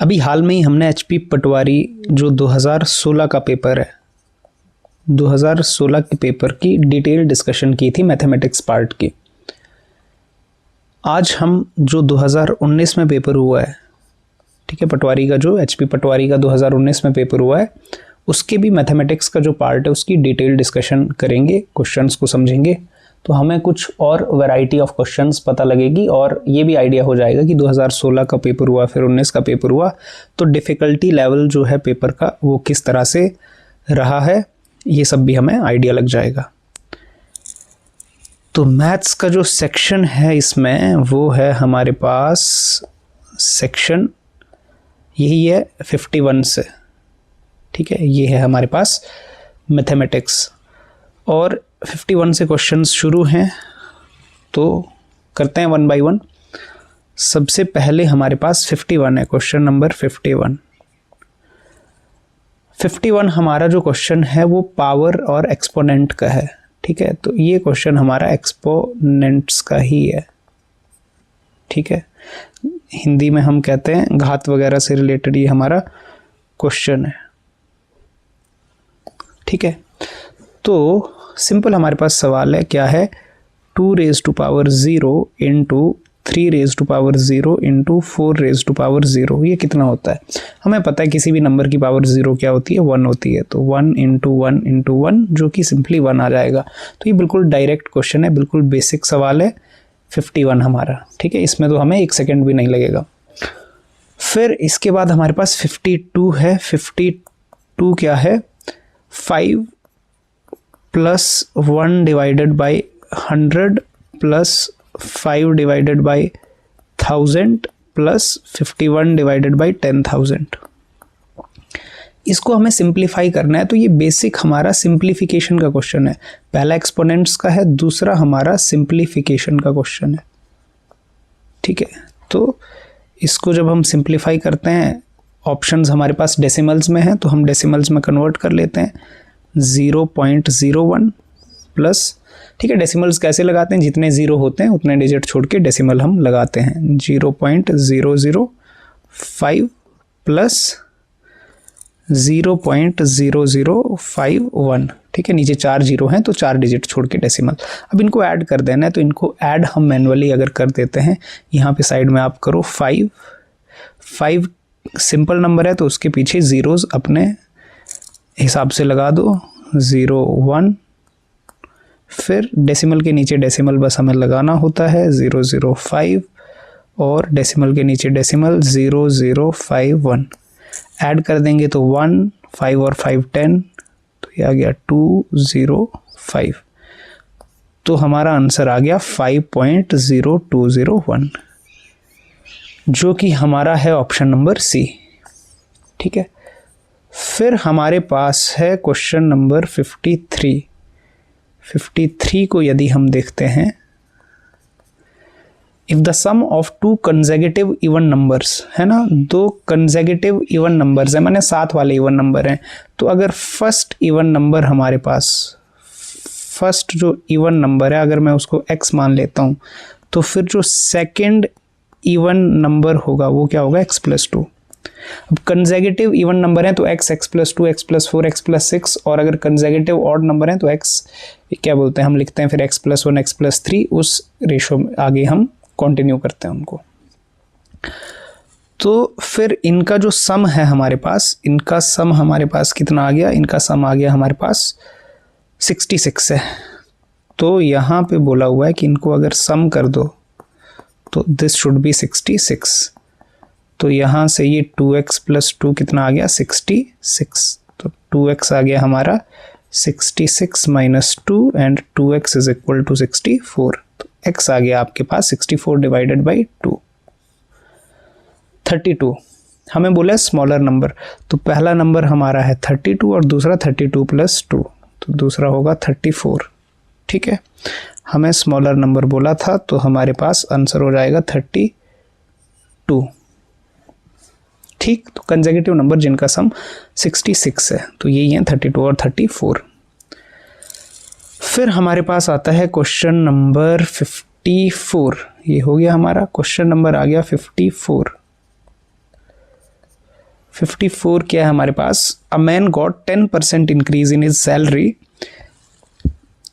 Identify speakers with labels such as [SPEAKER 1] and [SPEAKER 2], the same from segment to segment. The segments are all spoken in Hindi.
[SPEAKER 1] अभी हाल में ही हमने एचपी पटवारी जो 2016 का पेपर है, 2016 के पेपर की डिटेल डिस्कशन की थी मैथमेटिक्स पार्ट की। आज हम जो 2019 में पेपर हुआ है, ठीक है, पटवारी का जो एचपी पटवारी का 2019 में पेपर हुआ है, उसके भी मैथमेटिक्स का जो पार्ट है उसकी डिटेल डिस्कशन करेंगे, क्वेश्चंस को समझेंगे, तो हमें कुछ और वैरायटी ऑफ क्वेश्चंस पता लगेगी और ये भी आइडिया हो जाएगा कि 2016 का पेपर हुआ फिर 19 का पेपर हुआ तो डिफ़िकल्टी लेवल जो है पेपर का वो किस तरह से रहा है, ये सब भी हमें आइडिया लग जाएगा। तो मैथ्स का जो सेक्शन है इसमें वो है हमारे पास सेक्शन यही है 51 से, ठीक है, ये है हमारे पास मैथमेटिक्स और 51 से क्वेश्चंस शुरू हैं, तो करते हैं वन बाय वन। सबसे पहले हमारे पास 51 है, क्वेश्चन नंबर 51 हमारा जो क्वेश्चन है वो पावर और एक्सपोनेंट का है, ठीक है, तो ये क्वेश्चन हमारा एक्सपोनेंट्स का ही है, ठीक है, हिंदी में हम कहते हैं घात वगैरह से रिलेटेड ये हमारा क्वेश्चन है, ठीक है। तो सिंपल हमारे पास सवाल है, क्या है, 2 raise to power 0 into 3 raise to power 0 into 4 raise to power 0, ये कितना होता है। हमें पता है किसी भी नंबर की पावर 0 क्या होती है, 1 होती है, तो 1 इंटू 1 इंटू 1 जो कि सिंपली 1 आ जाएगा। तो ये बिल्कुल डायरेक्ट क्वेश्चन है, बिल्कुल बेसिक सवाल है 51 हमारा, ठीक है, इसमें तो हमें 1 सेकेंड भी नहीं लगेगा। फिर इसके बाद हमारे पास 52 है। 52 क्या है, 5 plus 1 divided by 100 plus 5 divided by 1000 plus 51 divided by 10,000। इसको हमें सिंप्लीफाई करना है, तो ये बेसिक हमारा सिंप्लीफिकेशन का क्वेश्चन है। पहला एक्सपोनेंट्स का है, दूसरा हमारा सिंप्लीफिकेशन का क्वेश्चन है, ठीक है। तो इसको जब हम सिंप्लीफाई करते हैं, ऑप्शंस हमारे पास डेसिमल्स में हैं तो हम डेसिमल्स में कन्वर्ट कर लेते हैं। 0.01 प्लस, ठीक है, डेसिमल्स कैसे लगाते हैं, जितने ज़ीरो होते हैं उतने डिजिट छोड़ के डेसिमल हम लगाते हैं। 0.005 प्लस 0.0051, ठीक है, नीचे 4 जीरो हैं तो 4 डिजिट छोड़ के डेसिमल। अब इनको ऐड कर देना है, तो इनको ऐड हम मैनुअली अगर कर देते हैं, यहाँ पे साइड में आप करो 5 सिंपल नंबर है तो उसके पीछे ज़ीरोज़ अपने हिसाब से लगा दो, 0 1, फिर डेसिमल के नीचे डेसिमल बस हमें लगाना होता है 005 और डेसिमल के नीचे डेसिमल 0051। ऐड कर देंगे तो 1 5 और 5 10, तो ये आ गया 205। तो हमारा आंसर आ गया 5.0201 जो कि हमारा है ऑप्शन नंबर सी, ठीक है। फिर हमारे पास है क्वेश्चन नंबर 53 को यदि हम देखते हैं, if the sum of 2 consecutive even numbers, है ना, 2 कंसेक्यूटिव इवन नंबर्स है, माने साथ वाले इवन नंबर हैं, तो अगर फर्स्ट इवन नंबर हमारे पास, फर्स्ट जो इवन नंबर है अगर मैं उसको x मान लेता हूं, तो फिर जो सेकंड इवन नंबर होगा वो क्या होगा, x + 2। अब कंसेक्यूटिव इवन नंबर हैं तो x + 2 x + 4 x + 6, और अगर कंसेक्यूटिव ऑड नंबर हैं तो x क्या बोलते हैं, हम लिखते हैं फिर x + 1 x + 3, उस रेशो में आगे हम कंटिन्यू करते हैं उनको। तो फिर इनका जो सम है हमारे पास, इनका सम हमारे पास कितना आ गया, इनका सम आ गया हमारे पास 66 है। तो यहाँ पे बोला हुआ है कि इनको अगर सम कर दो तो दिस शुड बी 66। तो यहाँ से ये 2x + 2 कितना आ गया, 66। तो 2x आ गया हमारा 66 - 2 एंड 2x = 64। तो x आ गया आपके पास 64 डिवाइडेड बाई 2, 32। हमें बोला स्मॉलर नंबर, तो पहला नंबर हमारा है 32 और दूसरा 32 + 2, तो दूसरा होगा 34, ठीक है। हमें स्मॉलर नंबर बोला था तो हमारे पास आंसर हो जाएगा 32, ठीक। तो कंसेक्यूटिव नंबर जिनका सम 66 है तो यही है 32 और 34। फिर हमारे पास आता है क्वेश्चन नंबर 54, ये हो गया हमारा क्वेश्चन नंबर आ गया 54। 54 क्या है हमारे पास, a man got 10% increase in his salary.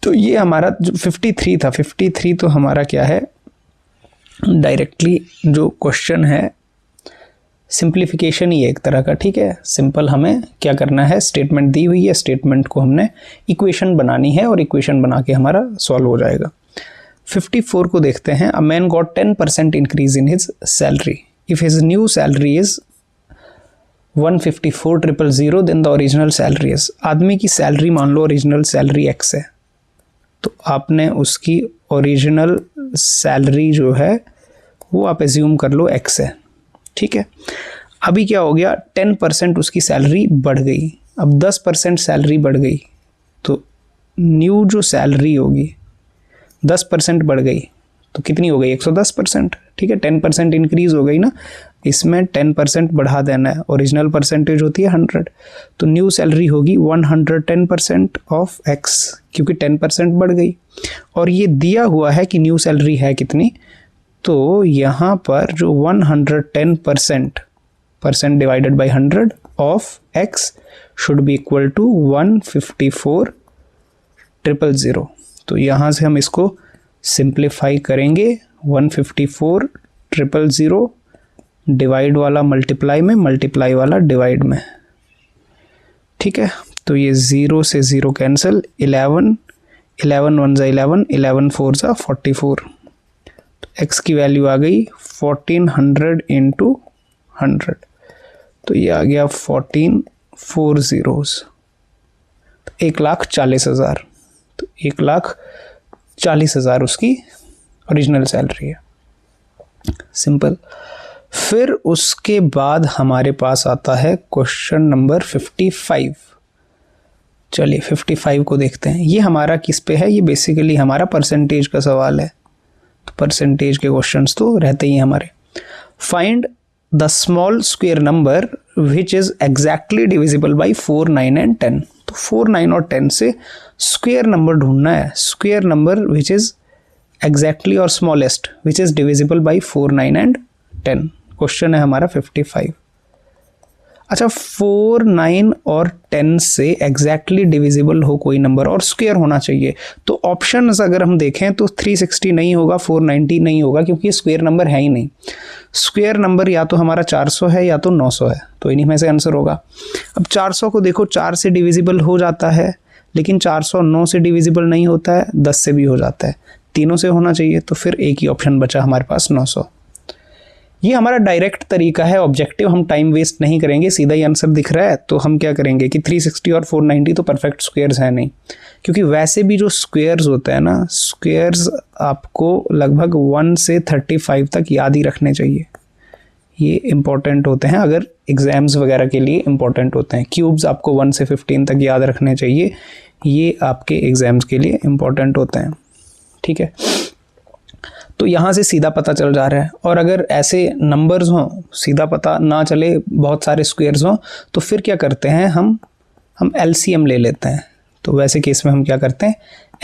[SPEAKER 1] तो ये हमारा जो 53 था, 53 तो हमारा क्या है, डायरेक्टली जो क्वेश्चन है सिंप्लीफिकेशन ही है एक तरह का, ठीक है। सिंपल हमें क्या करना है, स्टेटमेंट दी हुई है, स्टेटमेंट को हमने इक्वेशन बनानी है और इक्वेशन बना के हमारा सॉल्व हो जाएगा। 54 को देखते हैं, a man got 10% increase in his salary, if his new salary is 154,000 then the original salary is. आदमी की सैलरी मान लो ओरिजिनल सैलरी x है, तो आपने उसकी ओरिजिनल सैलरी जो है वो आप एज्यूम कर लो x है, ठीक है। अभी क्या हो गया, 10% उसकी सैलरी बढ़ गई, अब 10% सैलरी बढ़ गई, तो न्यू जो सैलरी होगी 10% बढ़ गई तो कितनी हो गई, 110%, ठीक है। 10% इंक्रीज हो गई ना, इसमें 10% बढ़ा देना है, ओरिजिनल परसेंटेज होती है 100, तो न्यू सैलरी होगी 110% ऑफ x, क्योंकि 10% बढ़ गई। और ये दिया हुआ है कि न्यू सैलरी है कितनी, तो यहाँ पर जो 110% divided by 100 of x should be equal to 154,000। तो यहाँ से हम इसको सिंप्लीफाई करेंगे, 154,000 डिवाइड वाला मल्टीप्लाई में, मल्टीप्लाई वाला डिवाइड में, ठीक है। तो ये 0 से 0 कैंसिल, 11 1 जा 11, 11 4 जा 44, तो x की वैल्यू आ गई 1400 इंटू 100, तो ये आ गया 14 4 zeros, 1,40,000। तो 1,40,000 उसकी ओरिजिनल सैलरी है, सिंपल। फिर उसके बाद हमारे पास आता है क्वेश्चन नंबर 55। चलिए 55 को देखते हैं, ये हमारा किस पे है, ये बेसिकली हमारा परसेंटेज का सवाल है, तो परसेंटेज के क्वेश्चंस तो रहते ही हमारे। Find the small square number which is exactly divisible by 4, 9 and 10। तो 4, 9 और 10 से स्क्वायर नंबर ढूंढना है, square number which is exactly और smallest which is divisible by 4, 9 and 10। Question है हमारा 55। अच्छा, 4, 9 और 10 से एग्जैक्टली डिविजिबल हो कोई नंबर और स्क्वायर होना चाहिए, तो ऑप्शंस अगर हम देखें तो 360 नहीं होगा, 490 नहीं होगा, क्योंकि ये स्क्वायर नंबर है ही नहीं। स्क्वायर नंबर या तो हमारा 400 है या तो 900 है, तो इन्हीं में से आंसर होगा। अब 400 को देखो, 4 से डिविजिबल हो जाता है, लेकिन 400 9 से डिविजिबल नहीं होता है, 10 से भी हो जाता है, तीनों से होना चाहिए, तो फिर एक ही ऑप्शन बचा हमारे पास 900। ये हमारा डायरेक्ट तरीका है, ऑब्जेक्टिव, हम टाइम वेस्ट नहीं करेंगे, सीधा ही आंसर दिख रहा है तो हम क्या करेंगे कि 360 और 490 तो परफेक्ट स्क्वायर्स हैं नहीं, क्योंकि वैसे भी जो स्क्वायर्स होते हैं ना, स्क्वायर्स आपको लगभग 1 से 35 तक याद ही रखने चाहिए, ये इंपॉर्टेंट होते हैं, अगर एग्जाम्स वगैरह के लिए इंपॉर्टेंट होते हैं। क्यूब्स आपको 1 से 15 तक याद रखने चाहिए, ये आपके एग्जाम्स के लिए इंपॉर्टेंट होते हैं, ठीक है। तो यहाँ से सीधा पता चल जा रहा है, और अगर ऐसे नंबर्स हों सीधा पता ना चले, बहुत सारे स्क्वायर्स हों, तो फिर क्या करते हैं, हम एलसीएम ले लेते हैं। तो वैसे केस में हम क्या करते हैं,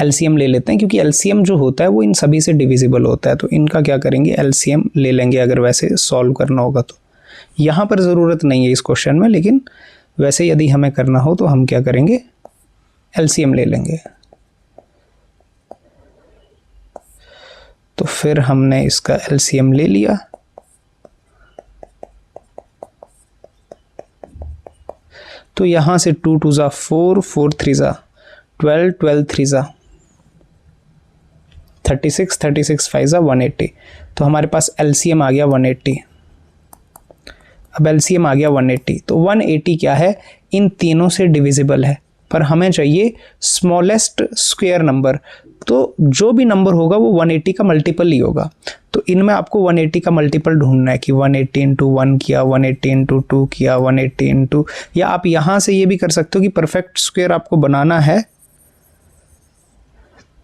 [SPEAKER 1] एलसीएम ले लेते हैं, क्योंकि एलसीएम जो होता है वो इन सभी से डिविजिबल होता है, तो इनका क्या करेंगे, एलसीएम ले लेंगे अगर वैसे सॉल्व करना होगा तो। यहाँ पर ज़रूरत नहीं है इस क्वेश्चन में, लेकिन वैसे यदि हमें करना हो तो हम क्या करेंगे, एलसीएम ले लेंगे। तो फिर हमने इसका एलसीएम ले लिया, तो यहाँ से 2 2 जा 4, 4 3 जा 12, 12 3 जा 36, 36 5 जा 180, तो हमारे पास एलसीएम आ गया 180। अब एलसीएम आ गया 180, तो 180 क्या है, इन तीनों से डिविजिबल है, पर हमें चाहिए स्मॉलेस्ट स्क्वायर नंबर, तो जो भी नंबर होगा वो 180 का मल्टीपल ही होगा। तो इनमें आपको 180 का मल्टीपल ढूंढना है कि 180 इंटू 1 किया, 180 इंटू 2 किया, 180 इंटू, या आप यहाँ से ये भी कर सकते हो कि परफेक्ट स्क्वायर आपको बनाना है,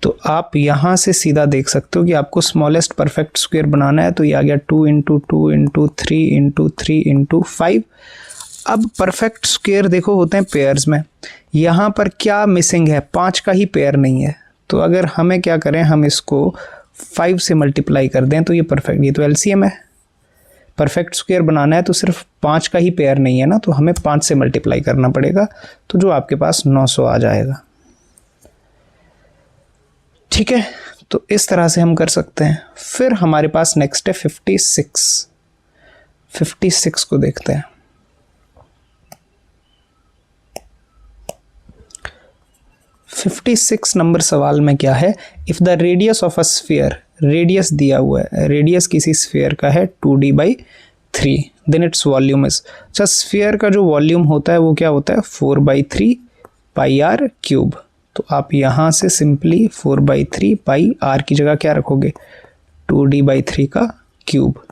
[SPEAKER 1] तो आप यहाँ से सीधा देख सकते हो कि आपको स्मॉलेस्ट परफेक्ट स्क्वायर बनाना है, तो ये आ गया 2 इंटू 2 इंटू 3 इंटू 3 इंटू 5। अब परफेक्ट स्क्वायर देखो होते हैं पेयर्स में, यहाँ पर क्या मिसिंग है, 5 का ही पेयर नहीं है, तो अगर हमें क्या करें, हम इसको 5 से मल्टीप्लाई कर दें तो ये परफेक्ट, ये तो एलसीएम है, परफेक्ट स्क्वायर बनाना है तो सिर्फ 5 का ही पेयर नहीं है ना, तो हमें 5 से मल्टीप्लाई करना पड़ेगा, तो जो आपके पास 900 आ जाएगा। ठीक है, तो इस तरह से हम कर सकते हैं। फिर हमारे पास नेक्स्ट है 56 को देखते हैं। 56 नंबर सवाल में क्या है, if the radius of a sphere, radius दिया हुआ है, रेडियस किसी स्फीयर का है 2d/3, then its volume is, अच्छा स्फीयर का जो वॉल्यूम होता है वो क्या होता है 4/3 πr³। तो आप यहाँ से सिंपली 4/3 πr की जगह क्या रखोगे 2d/3 का क्यूब,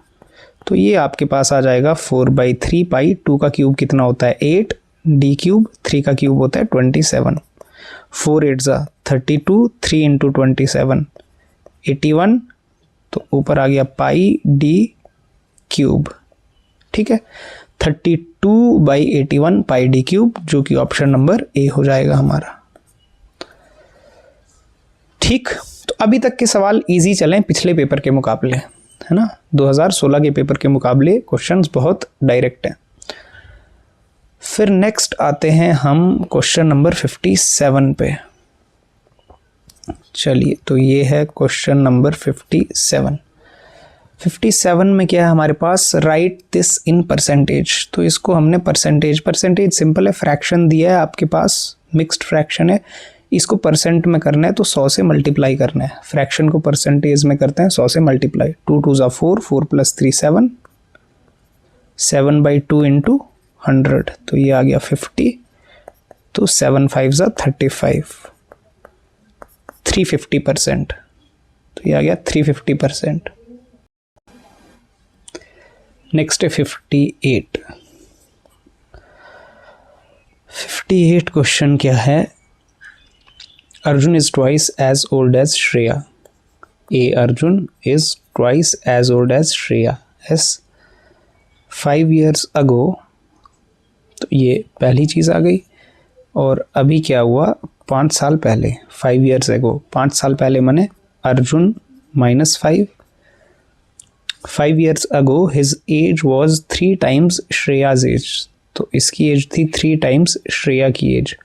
[SPEAKER 1] तो ये आपके पास आ जाएगा 4/3 π, 2 का क्यूब कितना होता है 8, d³, 3 का क्यूब होता है 27, 4 8 ज़ा 32, 3 इंटू 27 81, तो ऊपर आ गया πd³। ठीक है, 32/81 πd³, जो कि ऑप्शन नंबर ए हो जाएगा हमारा। ठीक, तो अभी तक के सवाल इजी चलें पिछले पेपर के मुकाबले, है ना, 2016 के पेपर के मुकाबले क्वेश्चंस बहुत डायरेक्ट हैं। फिर नेक्स्ट आते हैं हम क्वेश्चन नंबर 57 पे। चलिए, तो ये है क्वेश्चन नंबर 57 में क्या है हमारे पास, राइट दिस इन परसेंटेज। तो इसको हमने परसेंटेज सिंपल है, फ्रैक्शन दिया है आपके पास, मिक्स्ड फ्रैक्शन है, इसको परसेंट में करना है तो 100 से मल्टीप्लाई करना है। फ्रैक्शन को परसेंटेज में करते हैं 100 से मल्टीप्लाई, 2 2 ज़ा 4, 4 + 3 7, 7/2 इंटू 100, तो ये आ गया 50, तो 7 5 ज़ा 35, 350%, तो ये आ गया 350%। नेक्स्ट है 58 क्वेश्चन क्या है, Arjun is twice as old as Shreya. A, Arjun is twice as old as Shreya. S, 5 years ago, तो ये पहली चीज़ आ गई। और अभी क्या हुआ 5 साल पहले, 5 years अगो, 5 साल पहले माने Arjun -5, 5 years ago his age was 3 times Shreya's age, तो इसकी एज थी 3 times श्रेया की एज।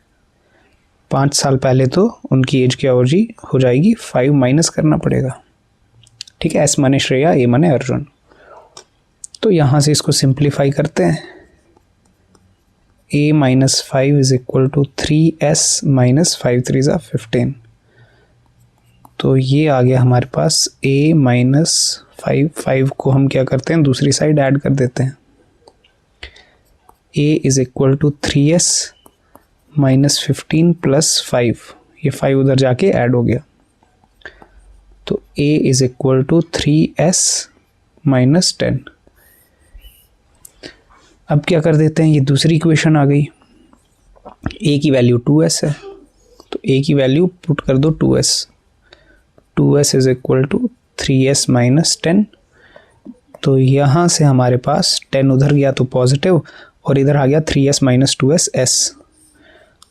[SPEAKER 1] 5 साल पहले तो उनकी एज क्या हो जाएगी 5 माइनस करना पड़ेगा। ठीक है, एस माने श्रेया, ए माने अर्जुन, तो यहाँ से इसको सिंप्लीफाई करते हैं। a - 5 is equal to 3s - 5 3 ज़ा 15, तो ये आ गया हमारे पास a - 5 को हम क्या करते हैं दूसरी साइड ऐड कर देते हैं। a is equal to 3s - 15 + 5, ये 5 उधर जाके ऐड हो गया, तो a is equal to 3s - 10। अब क्या कर देते हैं, ये दूसरी इक्वेशन आ गई, a की वैल्यू 2s है, तो a की वैल्यू पुट कर दो 2s is equal to 3s - 10, तो यहाँ से हमारे पास 10 उधर गया तो पॉजिटिव, और इधर आ गया 3s - 2s s,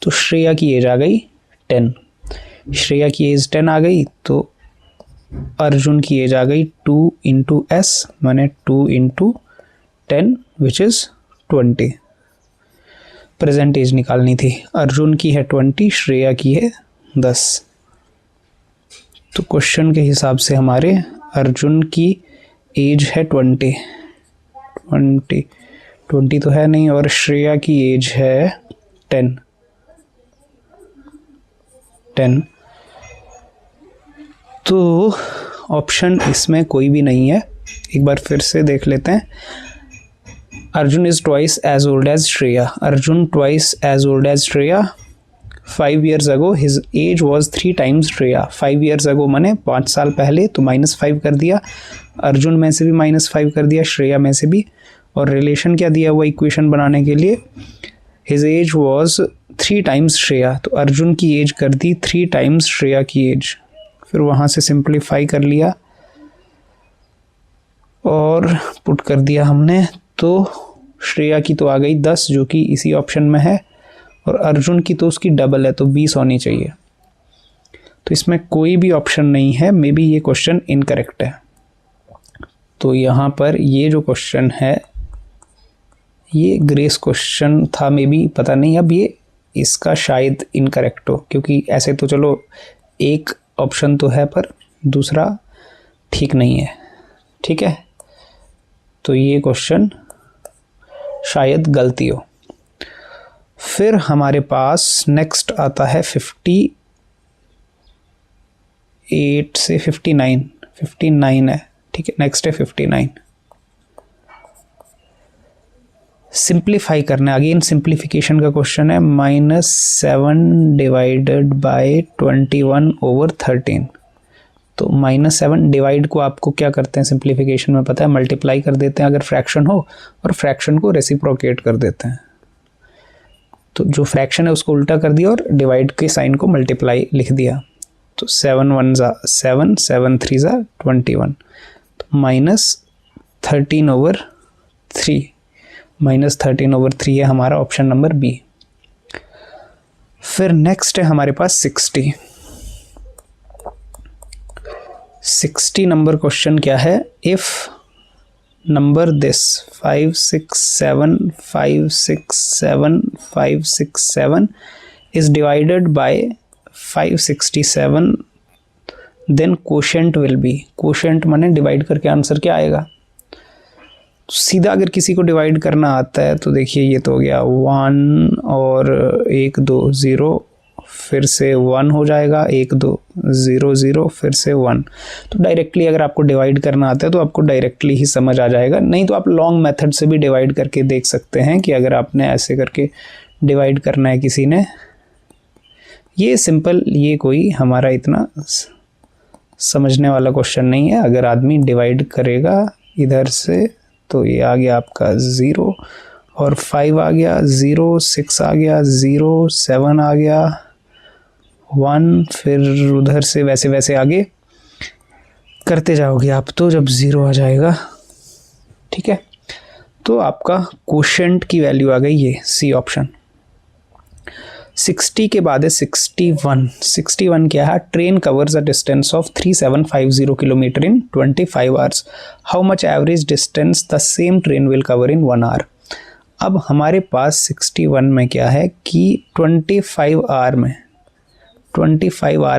[SPEAKER 1] तो श्रेया की एज आ गई 10, श्रेया की एज 10 आ गई, तो अर्जुन की एज आ गई 2 इंटू s माने 2 into 10 which is 20। Present age निकालनी थी, अर्जुन की है 20, श्रेया की है 10, तो क्वेश्चन के हिसाब से हमारे अर्जुन की एज है 20 तो है नहीं, और श्रेया की एज है 10। तो ऑप्शन इसमें कोई भी नहीं है। एक बार फिर से देख लेते हैं, Arjun is twice as old as Shreya, Arjun twice as old as Shreya, 5 years ago his age was 3 times Shreya. 5 years ago माने 5 साल पहले, तो -5 कर दिया, अर्जुन में से भी -5 कर दिया, श्रेया में से भी, और रिलेशन क्या दिया हुआ इक्वेशन बनाने के लिए, his age was 3 times Shreya, तो अर्जुन की एज कर दी 3 times श्रेया की एज, फिर वहाँ से सिंप्लीफाई कर लिया और पुट कर दिया हमने, तो श्रेया की तो आ गई 10 जो कि इसी ऑप्शन में है, और अर्जुन की तो उसकी डबल है तो 20 होनी चाहिए, तो इसमें कोई भी ऑप्शन नहीं है, मे बी ये क्वेश्चन इनकरेक्ट है। तो यहाँ पर ये जो क्वेश्चन है ये ग्रेस क्वेश्चन था, मे बी, पता नहीं। अब ये इसका शायद इनकरेक्ट हो, क्योंकि ऐसे तो चलो एक ऑप्शन तो है पर दूसरा ठीक नहीं है। ठीक है, तो ये क्वेश्चन शायद गलती हो। फिर हमारे पास नेक्स्ट आता है 58 से 59 है। ठीक है, नेक्स्ट है 59। सिंप्लीफाई करना है, अगेन सिंप्लीफिकेशन का क्वेश्चन है। -7 डिवाइडेड बाय 21/13। तो -7 डिवाइड को आपको क्या करते हैं सिंप्लीफिकेशन में पता है, मल्टीप्लाई कर देते हैं अगर फ्रैक्शन हो, और फ्रैक्शन को रेसिप्रोकेट कर देते हैं। तो जो फ्रैक्शन है उसको उल्टा कर दिया और डिवाइड के साइन को मल्टीप्लाई लिख दिया। तो 7 1 ज़ा 7, 7 3 ज़ा 21। तो -13/3 -13/3 है हमारा ऑप्शन नंबर बी। फिर नेक्स्ट है हमारे पास 60 नंबर क्वेश्चन क्या है। If number this 5 6 7 5 6 7 5 6 7 is divided by 567, then quotient will be, quotient माने डिवाइड करके आंसर क्या आएगा। सीधा अगर किसी को डिवाइड करना आता है तो देखिए ये तो हो गया 1 और 1 2 0, फिर से 1 हो जाएगा, 1 2 0 0, फिर से 1। तो डायरेक्टली अगर आपको डिवाइड करना आता है तो आपको डायरेक्टली ही समझ आ जाएगा। नहीं तो आप लॉन्ग मेथड से भी डिवाइड करके देख सकते हैं कि अगर आपने ऐसे करके डिवाइड करना है किसी ने। ये सिंपल, ये कोई हमारा इतना समझने वाला क्वेश्चन नहीं है। अगर आदमी डिवाइड करेगा इधर से तो ये आ गया आपका 0 और 5 आ गया 0, 6 आ गया 0, 7 आ गया 1, फिर उधर से वैसे वैसे आगे करते जाओगे आप तो जब 0 आ जाएगा। ठीक है, तो आपका क्वोशेंट की वैल्यू आ गई ये सी ऑप्शन। 60 के बाद है 61। 61 क्या है। Train covers a distance of 3750 kilometre in 25 hours. How much average distance the same train will cover in 1 hour. अब हमारे पास 61 में क्या है कि 25 आवर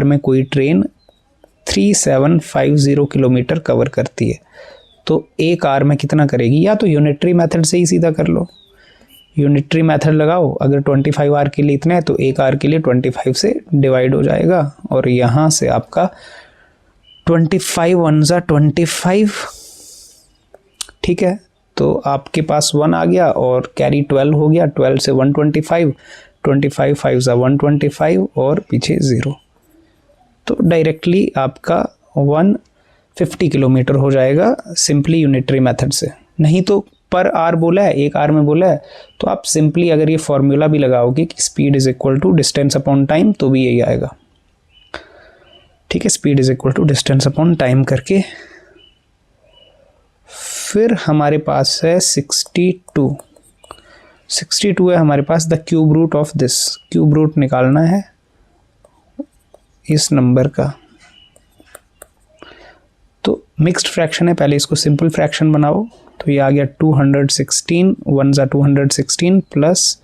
[SPEAKER 1] में कोई ट्रेन 3750 किलोमीटर कवर करती है, तो एक आवर में कितना करेगी। या तो यूनिटरी मेथड से ही सीधा कर लो, यूनिटरी मेथड लगाओ। अगर 25 आवर के लिए इतना है तो एक आवर के लिए 25 से डिवाइड हो जाएगा, और यहाँ से आपका 25 1 ज़ा 25। ठीक है, तो आपके पास 1 आ गया और कैरी 12 हो गया, 12 से 125, 25 5 ज़ा 125 और पीछे 0। तो डायरेक्टली आपका 150 किलोमीटर हो जाएगा सिंपली यूनिटरी मेथड से। नहीं तो पर आवर बोला है, एक आवर में बोला है, तो आप सिंपली अगर ये फॉर्मूला भी लगाओगे कि speed is equal to distance upon time, तो भी यही आएगा। ठीक है, speed is equal to distance upon time करके। फिर हमारे पास है 62 है हमारे पास। The cube root of this, cube root निकालना है इस नंबर का। तो मिक्स्ड फ्रैक्शन है, पहले इसको सिंपल फ्रैक्शन बनाओ। तो ये आ गया 216, 1 ज़ा 216 प्लस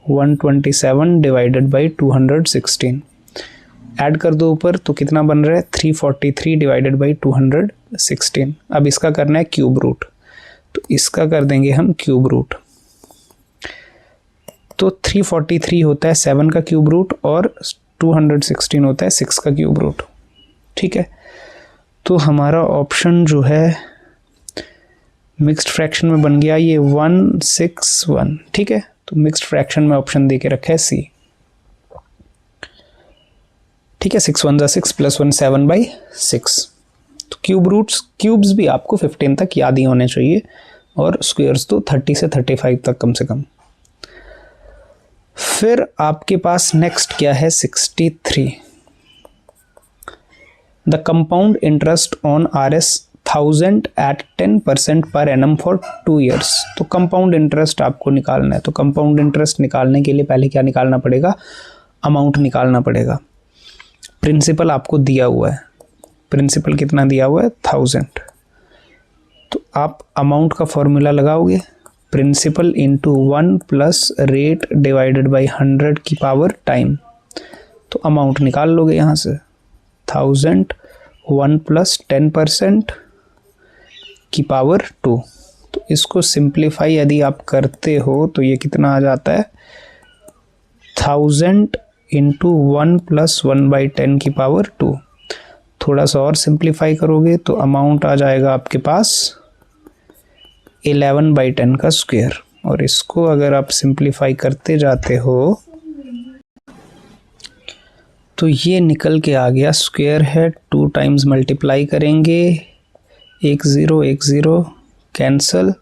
[SPEAKER 1] 127 डिवाइडेड बाई 216। ऐड कर दो ऊपर तो कितना बन रहा है 343 डिवाइडेड बाई 216। अब इसका करना है क्यूब रूट, तो इसका कर देंगे हम क्यूब रूट। तो 343 होता है 7 का क्यूब रूट और 216 होता है 6 का क्यूब रूट। ठीक है, तो हमारा ऑप्शन जो है मिक्स्ड फ्रैक्शन में बन गया ये 161। ठीक है, तो मिक्स्ड फ्रैक्शन में ऑप्शन दे के रखा है सी। ठीक है, 6 1 ज़ा 6 प्लस 1 7/6। तो क्यूब रूट्स, क्यूब्स भी आपको 15 तक याद ही होने चाहिए, और स्क्वायर्स तो 30 से 35 तक कम से कम। फिर आपके पास नेक्स्ट क्या है 63। The compound interest on RS 1000 at 10% per annum for 2 years. तो कंपाउंड इंटरेस्ट आपको निकालना है। तो कंपाउंड इंटरेस्ट निकालने के लिए पहले क्या निकालना पड़ेगा, अमाउंट निकालना पड़ेगा। प्रिंसिपल आपको दिया हुआ है, प्रिंसिपल कितना दिया हुआ है 1000। आप अमाउंट का फॉर्मूला लगाओगे, principal into 1 plus rate divided by 100 की पावर टाइम, तो अमाउंट निकाल लोगे यहाँ से 1000 1 प्लस 10% की पावर 2। तो इसको सिंप्लीफाई यदि आप करते हो तो ये कितना आ जाता है 1000 इंटू 1 प्लस 1/10 की पावर 2। थोड़ा सा और सिंप्लीफाई करोगे तो अमाउंट आ जाएगा आपके पास 11/10 का स्क्वायर। और इसको अगर आप सिंप्लीफाई करते जाते हो तो ये निकल के आ गया, स्क्वायर है 2 टाइम्स मल्टीप्लाई करेंगे, 1 0 कैंसल,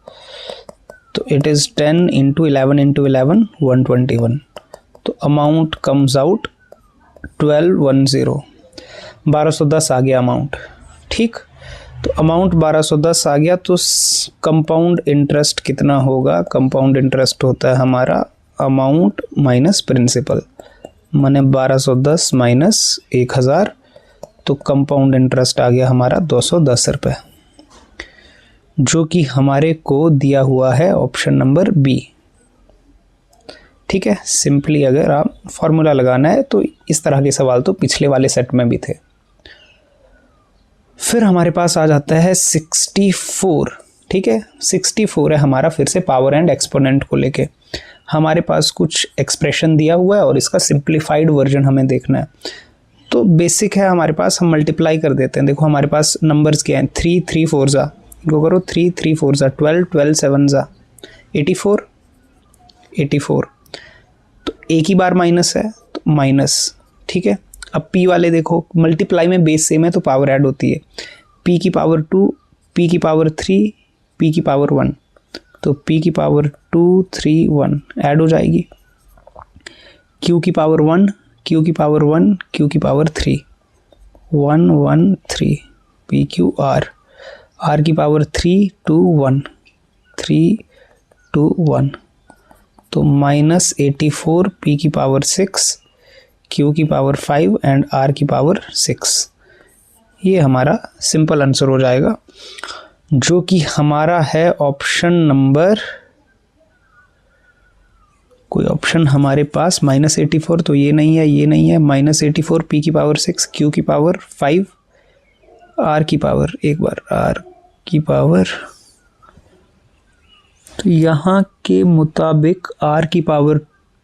[SPEAKER 1] तो इट इज़ 10 इंटू 11 इंटू 11 121। तो अमाउंट कम्स आउट 1210, 1210 आ गया अमाउंट। ठीक, तो अमाउंट 1210 आ गया। तो कंपाउंड इंटरेस्ट कितना होगा? कंपाउंड इंटरेस्ट होता है हमारा अमाउंट माइनस प्रिंसिपल, माने 1210 माइनस 1000, तो कंपाउंड इंटरेस्ट आ गया हमारा 210 रुपये, जो कि हमारे को दिया हुआ है ऑप्शन नंबर बी। ठीक है, सिंपली अगर आप फॉर्मूला लगाना है तो इस तरह के सवाल तो पिछले वाले सेट में भी थे। फिर हमारे पास आ जाता है 64। ठीक है, 64 है हमारा, फिर से पावर एंड एक्सपोनेंट को लेके हमारे पास कुछ एक्सप्रेशन दिया हुआ है और इसका सिंप्लीफाइड वर्जन हमें देखना है। तो बेसिक है हमारे पास, हम मल्टीप्लाई कर देते हैं। देखो हमारे पास नंबर्स क्या हैं, 3 3 4 जा, इनको करो 3 3 4 जा 12 12 7 जा 84 84, तो एक ही बार माइनस है तो माइनस। ठीक है, अब p वाले देखो मल्टीप्लाई में बेस सेम है तो पावर ऐड होती है, p की पावर 2, p की पावर 3, p की पावर 1, तो p की पावर 2 3 1 ऐड हो जाएगी, q की पावर 1, q की पावर 1, q की power 3 1 1 3 p q r, r की पावर 3 2 1 3 2 1, तो माइनस 84 p की पावर 6, q की पावर 5 एंड r की पावर 6। ये हमारा सिंपल आंसर हो जाएगा, जो कि हमारा है ऑप्शन नंबर, कोई ऑप्शन हमारे पास -84, तो ये नहीं है, ये नहीं है, -84 p की पावर 6, q की पावर 5, r की पावर, एक बार r की पावर, तो यहाँ के मुताबिक r की पावर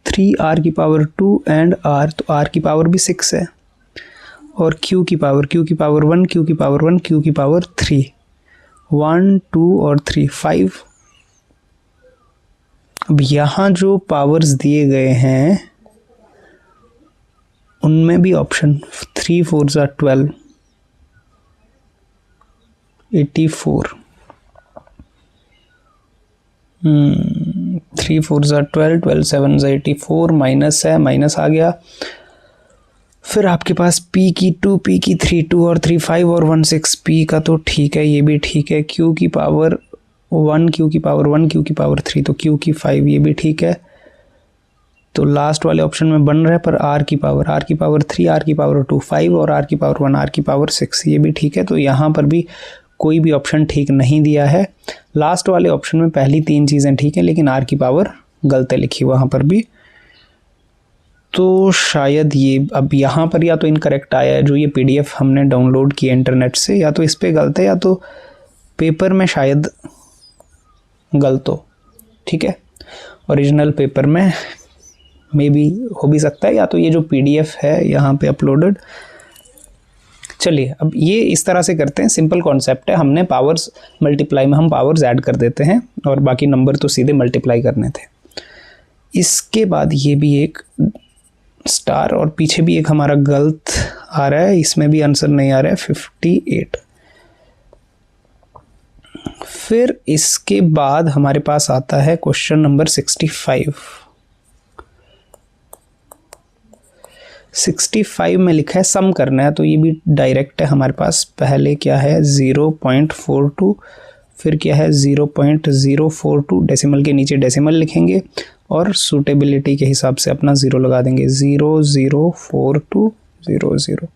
[SPEAKER 1] 3, r की पावर 2 एंड r, तो r की पावर भी 6 है, और q की पावर 1, q की पावर 1, q की पावर 3, 1 2 और 3 5। अब यहाँ जो पावर्स दिए गए हैं उनमें भी ऑप्शन 3 4 जा 12 84, 3 4 जा 12 12 7 जा 84, माइनस है, माइनस आ गया। फिर आपके पास p की 2, p की 3 2 और 3 5 और 1 6, p का तो ठीक है, ये भी ठीक है, q की पावर 1, q की पावर 1, q की पावर 3, तो q की 5, ये भी ठीक है। तो लास्ट वाले ऑप्शन में बन रहा है, पर r की पावर 3, r की पावर 2 5 और r की पावर 1, r की पावर 6, ये भी ठीक है। तो यहाँ पर भी कोई भी ऑप्शन ठीक नहीं दिया है। लास्ट वाले ऑप्शन में पहली 3 चीज़ें ठीक हैं, लेकिन r की पावर गलत है लिखी वहाँ पर भी। तो शायद ये अब यहाँ पर या तो इनकरेक्ट आया है, जो ये PDF हमने डाउनलोड किया इंटरनेट से, या तो इस पे गलत है, या तो पेपर में शायद गलत हो। ठीक है, ओरिजिनल पेपर में मे बी हो भी सकता है, या तो ये जो PDF है यहाँ पे अपलोडेड। चलिए अब ये इस तरह से करते हैं, सिंपल कॉन्सेप्ट है, हमने पावर्स मल्टीप्लाई में हम पावर्स ऐड कर देते हैं और बाकी नंबर तो सीधे मल्टीप्लाई करने थे। इसके बाद ये भी एक स्टार और पीछे भी एक हमारा गलत आ रहा है, इसमें भी आंसर नहीं आ रहा है 58। फिर इसके बाद हमारे पास आता है क्वेश्चन नंबर 65। 65 में लिखा है सम करना है, तो ये भी डायरेक्ट है हमारे पास। पहले क्या है 0.42, फिर क्या है 0.042, डेसिमल के नीचे डेसिमल लिखेंगे और सूटेबिलिटी के हिसाब से अपना 0 लगा देंगे, 004200।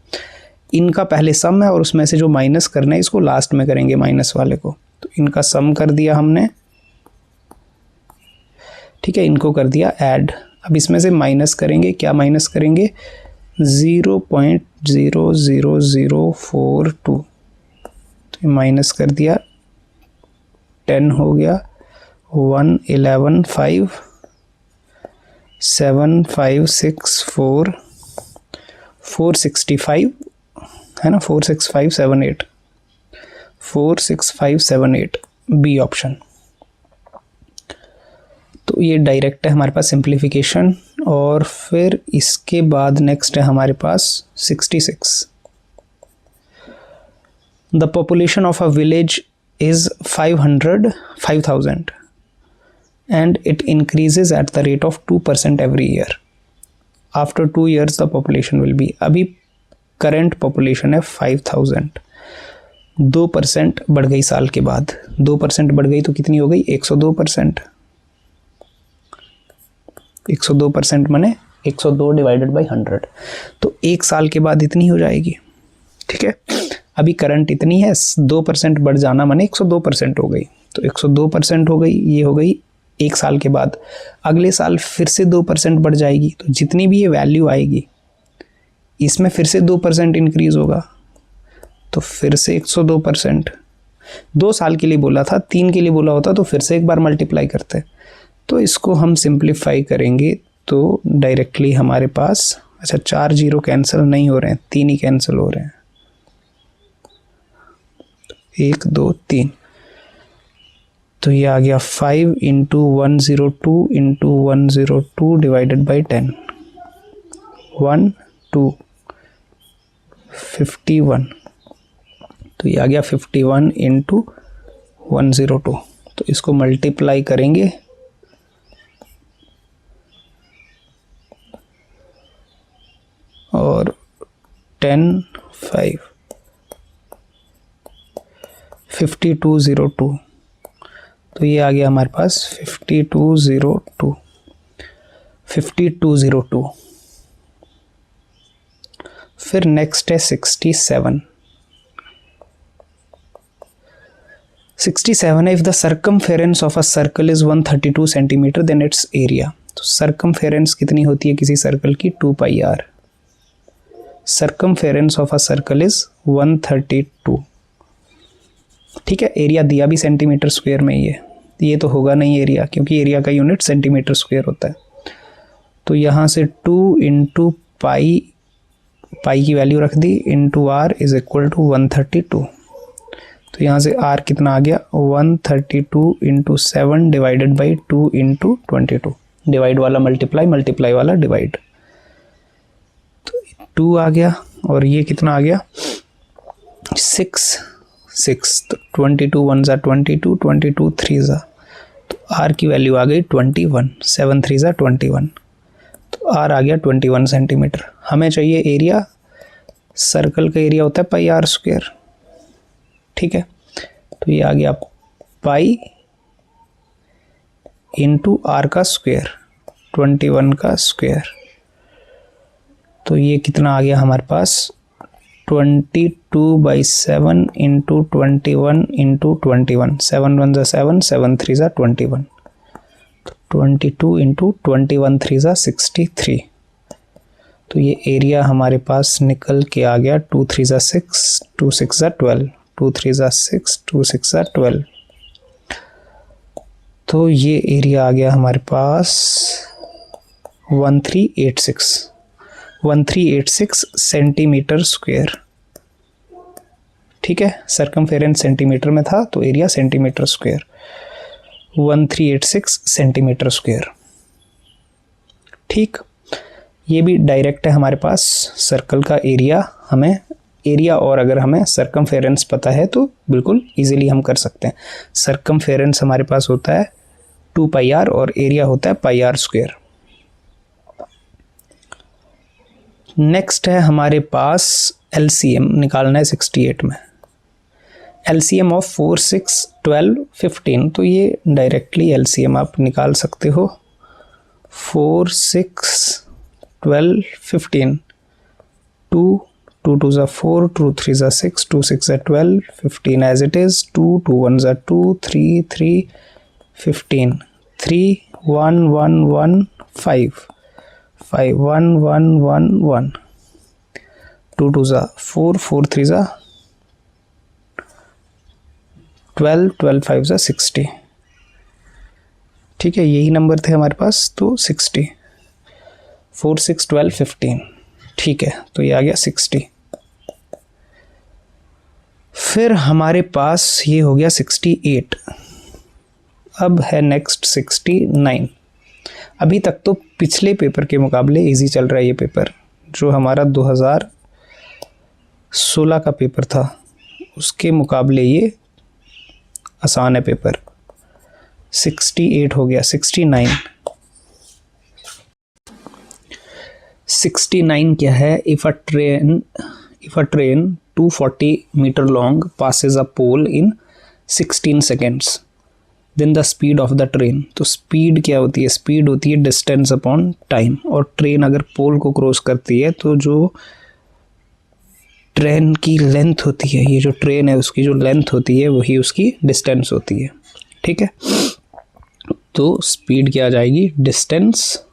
[SPEAKER 1] इनका पहले सम है और उसमें से जो माइनस करना है इसको लास्ट में करेंगे, माइनस वाले को। तो इनका सम कर दिया हमने, ठीक है, इनको कर दिया ऐड। अब इसमें से माइनस करेंगे, क्या माइनस करेंगे, 0.00042, तो माइनस कर दिया, 10 हो गया, 1 11 5 7 5 6 4 465 है ना, 46578 46578 बी ऑप्शन। तो ये डायरेक्ट है हमारे पास सिंप्लीफिकेशन। और फिर इसके बाद नेक्स्ट है हमारे पास 66। The population of a village is 5000 and it increases at the rate of 2% every year. After 2 years the population will be, अभी current population है 5000, 2% बढ़ गई साल के बाद, 2% बढ़ गई तो कितनी हो गई, 102%। 102% माने 102 डिवाइडेड बाई 100, तो एक साल के बाद इतनी हो जाएगी, ठीक है। अभी करंट इतनी है, 2% बढ़ जाना माने 102% हो गई, तो 102% हो गई, ये हो गई एक साल के बाद। अगले साल फिर से 2% बढ़ जाएगी, तो जितनी भी ये वैल्यू आएगी इसमें फिर से 2% इंक्रीज होगा, तो फिर से 102%। 2 साल के लिए बोला था, 3 के लिए बोला होता तो फिर से एक बार मल्टीप्लाई करते। तो इसको हम सिंप्लीफाई करेंगे तो डायरेक्टली हमारे पास, अच्छा 4 0 कैंसिल नहीं हो रहे हैं, 3 ही कैंसिल हो रहे हैं, 1 2 3, तो ये आ गया 5 इंटू 102 इंटू 102 डिवाइडेड बाई 10, 1 2 51, तो ये आ गया 51 इंटू 102। तो इसको मल्टीप्लाई करेंगे और 10 5 5202, तो ये आ गया हमारे पास 5202। फिर नेक्स्ट है 67 है, if the circumference of a circle is 132 centimetre then its area. तो सर्कमफेरेंस कितनी होती है किसी सर्कल की, 2πr। Circumference of a circle is 132, ठीक है। एरिया दिया भी सेंटीमीटर स्क्वायर में ही है, ये तो होगा नहीं एरिया, क्योंकि एरिया का यूनिट सेंटीमीटर स्क्वायर होता है। तो यहाँ से 2 इंटू पाई की वैल्यू रख दी, into are is equal to 132। तो यहाँ से आर कितना आ गया, 132 into 7 divided by 2 into 22। Divide वाला मल्टीप्लाई, मल्टीप्लाई वाला डिवाइड, तो 2 आ गया, और ये कितना आ गया 6। तो 22 1 ज़ा 22, 22 3 ज़ा, तो आर की वैल्यू आ गई 21, 7 3 ज़ा 21, तो आर आ गया 21 सेंटीमीटर। हमें चाहिए एरिया, सर्कल का एरिया होता है पाई आर स्क्वायर, ठीक है। तो ये आ गया पाई इंटू आर का स्क्वायर, 21 का स्क्वायर, तो ये कितना आ गया हमारे पास 22/7 इंटू 21 इंटू 21, 7 1 ज़ा 7, 7 3 ज़ा 21, 22 इंटू 21 3 ज़ा 63। तो ये एरिया हमारे पास निकल के आ गया 2 3 ज़ा 6, 2 6 ज़ा 12, 2 3 ज़ा 6, 2 6 ज़ा 12। तो ये एरिया आ गया हमारे पास 1386 सेंटीमीटर स्क्वायर, ठीक है। सर्कमफेरेंस सेंटीमीटर में था तो area centimetre square, 1386 centimetre square, ठीक। ये भी डायरेक्ट है हमारे पास सर्कल का एरिया। हमें एरिया और अगर हमें सर्कमफेरेंस पता है तो बिल्कुल इजीली हम कर सकते हैं। सर्कमफेरेंस हमारे पास होता है 2πr और एरिया होता है πr स्क्वायर। नेक्स्ट है हमारे पास LCM निकालना है 68 में। LCM ऑफ 4 6 12 15, तो ये डायरेक्टली LCM आप निकाल सकते हो। 4 6 12 15, 2 2 2 ज़ा 4, 2 3 ज़ा 6, 2 6 ज़ा 12, 15 एज इट इज़, 2 2 1 ज़ा 2, 3 3 15, 3 1 1 1 5 5 1 1 1 1, 2 2 ज़ा 4, 4 3 ज़ा 12, 12 5 ज़ा 60। ठीक है, यही नंबर थे हमारे पास, तो 60, 4 6 12 15। ठीक है, तो ये आ गया 60। फिर हमारे पास ये हो गया 68। अब है नेक्स्ट 69। अभी तक तो पिछले पेपर के मुकाबले इजी चल रहा है ये पेपर, जो हमारा 2016 का पेपर था उसके मुकाबले ये आसान है पेपर। 68 हो गया, 69। 69 क्या है? If a train 240 metre long passes a pole in 16 seconds, then the speed of the train। तो स्पीड क्या होती है? स्पीड होती है डिस्टेंस अपॉन टाइम। और ट्रेन अगर पोल को क्रॉस करती है तो जो ट्रेन की लेंथ होती है, ये जो ट्रेन है उसकी जो लेंथ होती है वही उसकी डिस्टेंस होती है। ठीक है, तो स्पीड क्या आ जाएगी? Distance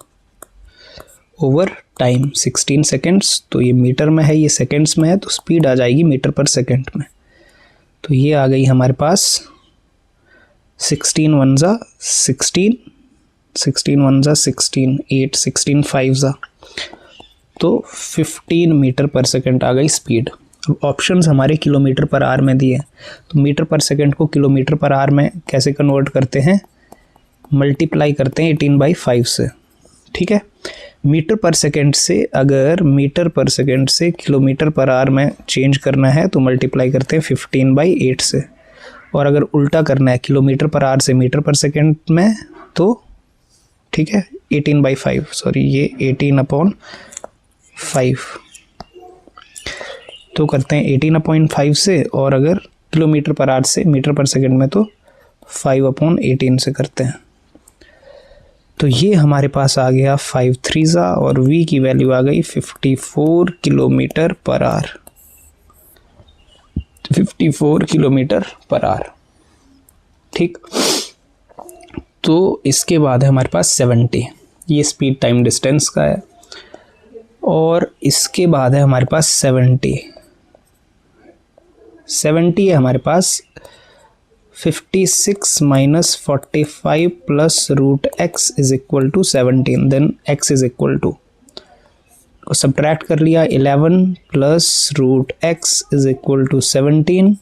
[SPEAKER 1] over time. 16 सेकेंड्स, तो ये मीटर में है, ये सेकेंड्स में है, तो स्पीड आ जाएगी मीटर पर सेकेंड में। तो ये आ गई हमारे पास 16 1 ज़ा 16, 16 1 ज़ा 16, 8 16 5 ज़ा, तो 15 मीटर पर सेकेंड आ गई स्पीड। अब ऑप्शंस हमारे किलोमीटर पर आवर में दिए, तो मीटर पर सेकेंड को किलोमीटर पर आवर में कैसे कन्वर्ट करते हैं? मल्टीप्लाई करते हैं 18/5 से। ठीक है, मीटर पर सेकेंड से अगर मीटर पर सेकेंड से किलोमीटर पर आवर में चेंज करना है तो मल्टीप्लाई करते हैं 15/8 से। और अगर उल्टा करना है किलोमीटर पर आवर से मीटर पर सेकेंड में तो ठीक है 18/5, सॉरी ये 18/5, तो करते हैं 18/5 से। और अगर किलोमीटर पर आवर से मीटर पर सेकेंड में तो 5/18 से करते हैं। तो ये हमारे पास आ गया 5 3 ज़ा और v की वैल्यू आ गई 54 kilometre per hour. 54 kilometre per hour. ठीक, तो इसके बाद है हमारे पास 70, ये स्पीड टाइम डिस्टेंस का है। और इसके बाद है हमारे पास 70 है हमारे पास 56 minus 45 plus root x is equal to 17, then x is equal to, को सब्ट्रैक्ट कर लिया, 11 plus root x is equal to 17।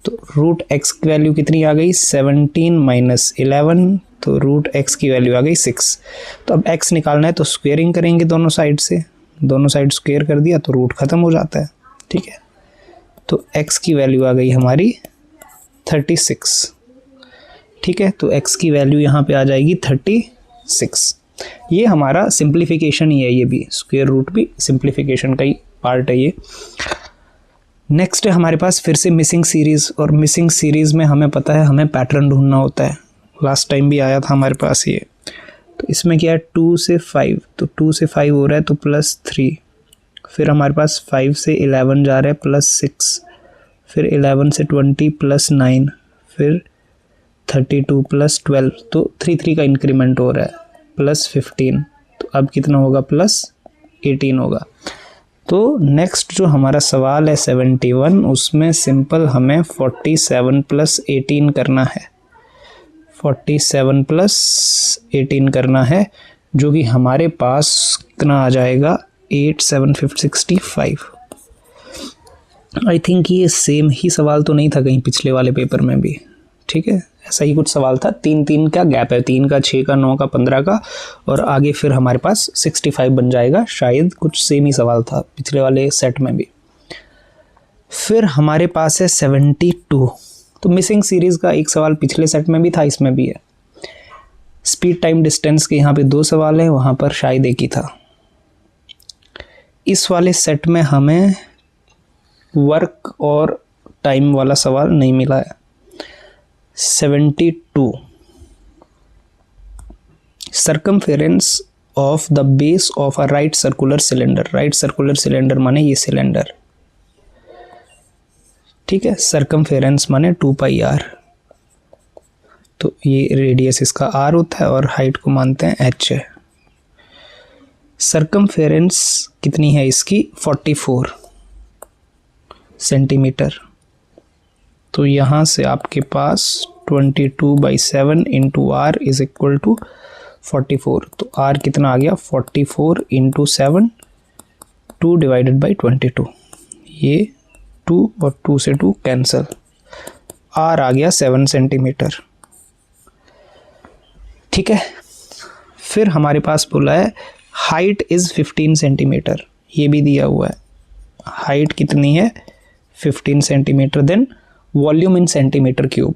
[SPEAKER 1] तो रूट x की वैल्यू कितनी आ गई? 17 माइनस 11, तो रूट x की वैल्यू आ गई 6। तो अब x निकालना है तो स्क्वेयरिंग करेंगे दोनों साइड से, दोनों साइड स्क्वेयर कर दिया तो रूट ख़त्म हो जाता है। ठीक है, तो x की वैल्यू आ गई हमारी 36। ठीक है, तो x की वैल्यू यहाँ पे आ जाएगी 36। ये हमारा सिंप्लीफिकेशन ही है, ये भी स्क्वायर रूट भी सिंप्लीफिकेशन का ही पार्ट है ये। नेक्स्ट है हमारे पास फिर से मिसिंग सीरीज़, और मिसिंग सीरीज़ में हमें पता है हमें पैटर्न ढूंढना होता है, लास्ट टाइम भी आया था हमारे पास ये। तो इसमें क्या है 2 से 5, तो 2 से 5 हो रहा है तो +3, फिर हमारे पास 5 से 11 जा रहा है +6, फिर 11 से 20 +9, फिर 32 +12, तो 3 3 का इंक्रीमेंट हो रहा है +15, तो अब कितना होगा? +18 होगा। तो नेक्स्ट जो हमारा सवाल है 71, उसमें सिंपल हमें 47 + 18 करना है, 47 + 18 करना है, जो कि हमारे पास कितना आ जाएगा? 8 7 65। आई थिंक ये सेम ही सवाल तो नहीं था कहीं पिछले वाले पेपर में भी। ठीक है, ऐसा ही कुछ सवाल था, 3 3 का गैप है, 3 का 6 का 9 का 15 का, और आगे फिर हमारे पास 65 बन जाएगा, शायद कुछ सेम ही सवाल था पिछले वाले सेट में भी। फिर हमारे पास है 72, तो मिसिंग सीरीज़ का एक सवाल पिछले सेट में भी था, इसमें भी है। स्पीड टाइम डिस्टेंस के यहाँ पे 2 सवाल हैं, वहाँ पर शायद एक ही था। इस वाले सेट में हमें वर्क और टाइम वाला सवाल नहीं मिला है। 72, circumference of the base of a right circular cylinder. Right circular cylinder माने ये सिलेंडर, ठीक है। सरकमफेरेंस माने 2 पाई आर, तो ये रेडियस इसका आर होता है और हाइट को मानते हैं एच है। सरकमफेरेंस कितनी है इसकी 44 सेंटीमीटर। तो यहाँ से आपके पास 22/7 into are is equal to 44। तो आर कितना आ गया 44 इंटू 7, 2 डिवाइडेड बाई 22। ये 2 और 2 से 2 कैंसल, आर आ गया 7 सेंटीमीटर, ठीक है। फिर हमारे पास बोला है हाइट इज 15 सेंटीमीटर, ये भी दिया हुआ है। हाइट कितनी है 15 centimetre. Then volume in centimetre cube.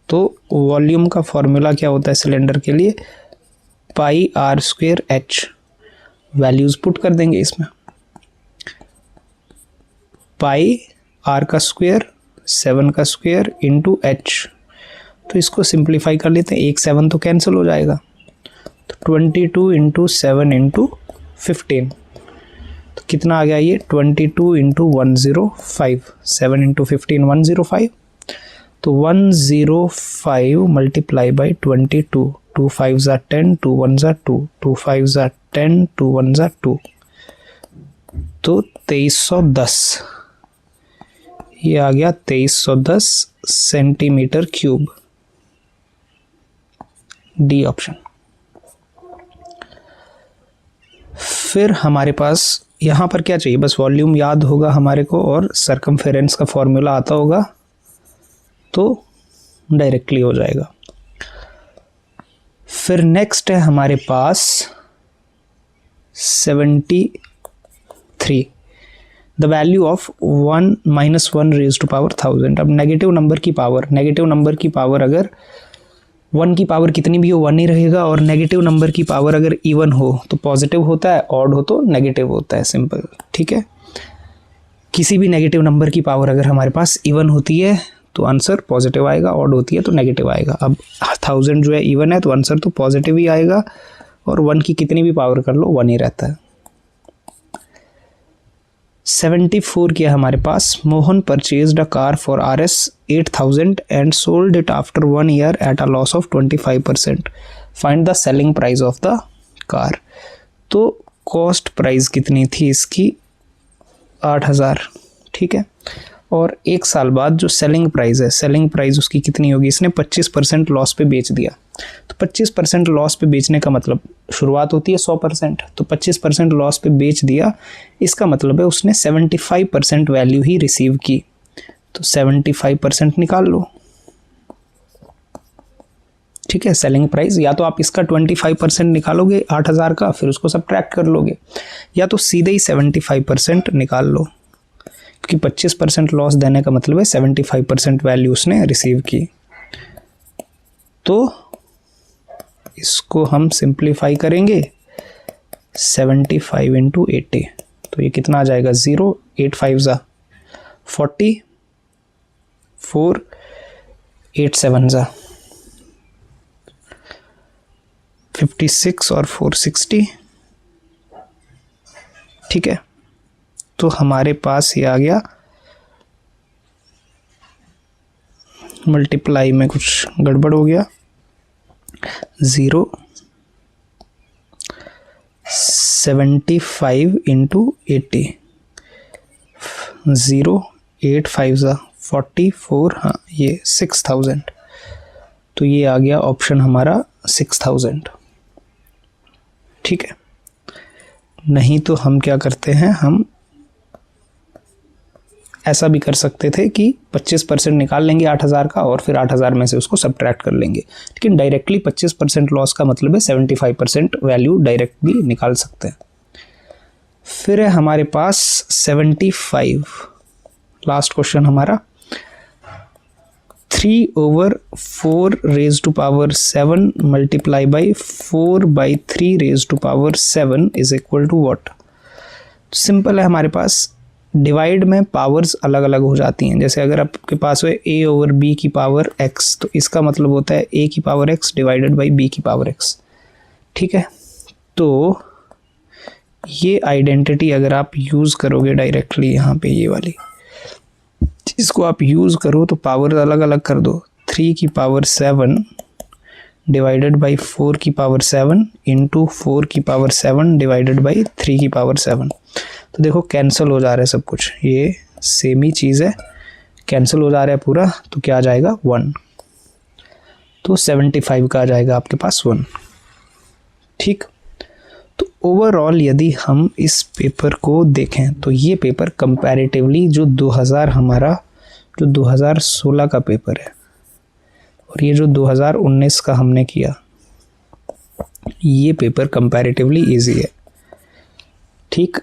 [SPEAKER 1] तो वॉल्यूम का फॉर्मूला क्या होता है सिलेंडर के लिए, pi R square H. Values put कर देंगे इसमें, पाई आर का स्क्वेयर 7 का स्क्वेयर इंटू एच। तो इसको सिंप्लीफाई कर लेते हैं, 7 तो कैंसिल हो जाएगा। तो 22 इंटू 7 इंटू 15, तो कितना आ गया ये 22 इंटू 105, 7 इंटू 15 105। तो 105 multiply by 22, 2 5s are 10, 2 1s are 2, 2 5s are 10, 2 1s are 2, तो 2310, ये आ गया 2310 सेंटीमीटर क्यूब, डी ऑप्शन। फिर हमारे पास यहाँ पर क्या चाहिए, बस वॉल्यूम याद होगा हमारे को और सरकमफेरेंस का फॉर्मूला आता होगा तो डायरेक्टली हो जाएगा। फिर नेक्स्ट है हमारे पास 73, the value of 1 - 1 raise to power 1000। अब नेगेटिव नंबर की पावर अगर 1 की पावर कितनी भी हो 1 ही रहेगा, और नेगेटिव नंबर की पावर अगर इवन हो तो पॉजिटिव होता है, ऑड हो तो नेगेटिव होता है, सिंपल, ठीक है। किसी भी नेगेटिव नंबर की पावर अगर हमारे पास इवन होती है तो आंसर पॉजिटिव आएगा, ऑड होती है तो नेगेटिव आएगा। अब 1000 जो है इवन है तो आंसर तो पॉजिटिव ही आएगा, और 1 की कितनी भी पावर कर लो 1 ही रहता है। 74 किया हमारे पास, Mohan purchased a car for Rs 8000 and sold it after 1 year at a loss of 25%। Find the selling price of the car. तो कॉस्ट प्राइस कितनी थी इसकी 8000, ठीक है। और 1 साल बाद जो सेलिंग प्राइस है, सेलिंग प्राइस उसकी कितनी होगी, इसने 25% लॉस पे बेच दिया। तो 25% लॉस पे बेचने का मतलब शुरुआत होती है 100%, तो 25% लॉस पे बेच दिया, इसका मतलब है उसने 75% वैल्यू ही रिसीव की। तो 75% निकाल लो, ठीक है। सेलिंग प्राइस, या तो आप इसका 25% निकालोगे 8000 का, फिर उसको सब्ट्रैक्ट कर लोगे, या तो सीधे ही 75% निकाल लो, क्योंकि 25% लॉस देने का मतलब है 75% वैल्यू उसने रिसीव की। तो इसको हम सिंप्लीफाई करेंगे, 75 इंटू 80, तो ये कितना आ जाएगा 0, 8 5 40, 4 8 7 56 और 460, ठीक है। तो हमारे पास ये आ गया, मल्टीप्लाई में कुछ गड़बड़ हो गया, 0 75 इंटू 80, 0 8 5 44, हाँ ये 6000, तो ये आ गया ऑप्शन हमारा 6000, ठीक है। नहीं तो हम क्या करते हैं, हम ऐसा भी कर सकते थे कि 25% निकाल लेंगे 8000 का और फिर 8000 में से उसको सब्ट्रैक्ट कर लेंगे, लेकिन डायरेक्टली 25% लॉस का मतलब है 75% वैल्यू डायरेक्ट भी निकाल सकते हैं। फिर है हमारे पास 75, लास्ट क्वेश्चन हमारा, 3/4 raise to power 7 multiply by 4/3 raise to power 7 is equal to what. Simple है, हमारे पास डिवाइड में पावर्स अलग अलग हो जाती हैं। जैसे अगर आपके पास है a/b की पावर x, तो इसका मतलब होता है a की power x divided by b की पावर x, ठीक है। तो ये आइडेंटिटी अगर आप यूज़ करोगे डायरेक्टली यहाँ पे, ये वाली इसको आप यूज़ करो तो पावर अलग अलग कर दो। 3 की पावर 7 डिवाइडेड बाई 4 की पावर 7 इंटू 4 की पावर 7 डिवाइडेड बाई 3 की पावर 7। तो देखो कैंसिल हो जा रहा है सब कुछ, ये सेम ही चीज़ है, कैंसिल हो जा रहा है पूरा। तो क्या आ जाएगा 1, तो 75 का आ जाएगा आपके पास 1। ठीक, तो ओवरऑल यदि हम इस पेपर को देखें तो ये पेपर कंपैरेटिवली जो 2016 का पेपर है और ये जो 2019 का हमने किया, ये पेपर कंपैरेटिवली इजी है। ठीक,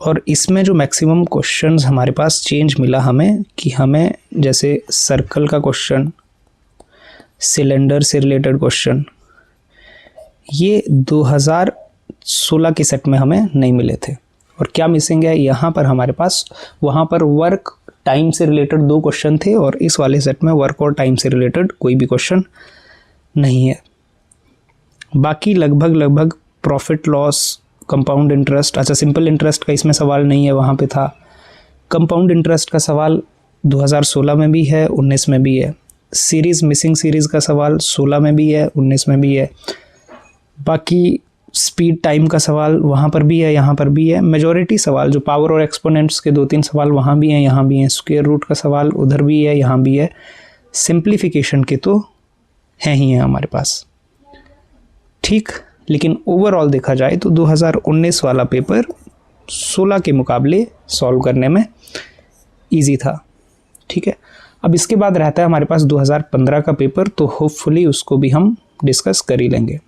[SPEAKER 1] और इसमें जो मैक्सिमम क्वेश्चंस हमारे पास चेंज मिला हमें कि हमें जैसे सर्कल का क्वेश्चन, सिलेंडर से रिलेटेड क्वेश्चन, ये 2016 के सेट में हमें नहीं मिले थे। और क्या मिसिंग है यहाँ पर हमारे पास, वहाँ पर वर्क टाइम से रिलेटेड 2 क्वेश्चन थे और इस वाले सेट में वर्क और टाइम से रिलेटेड कोई भी क्वेश्चन नहीं है। बाकी लगभग प्रॉफिट लॉस, कंपाउंड इंटरेस्ट, अच्छा सिंपल इंटरेस्ट का इसमें सवाल नहीं है, वहाँ पे था। कंपाउंड इंटरेस्ट का सवाल 2016 में भी है, 19 में भी है। सीरीज़, मिसिंग सीरीज़ का सवाल 16 में भी है, 19 में भी है। बाकी स्पीड टाइम का सवाल वहाँ पर भी है, यहाँ पर भी है। मेजॉरिटी सवाल जो पावर और एक्सपोनेंट्स के 2-3 सवाल वहाँ भी हैं, यहाँ भी हैं। स्क्वायर रूट का सवाल उधर भी है, यहाँ भी है। सिंप्लीफिकेशन के तो हैं ही हैं हमारे पास। ठीक, लेकिन ओवरऑल देखा जाए तो 2019 वाला पेपर 16 के मुकाबले सॉल्व करने में ईजी था। ठीक है, अब इसके बाद रहता है हमारे पास 2015 का पेपर, तो होपफुली उसको भी हम डिस्कस कर ही लेंगे।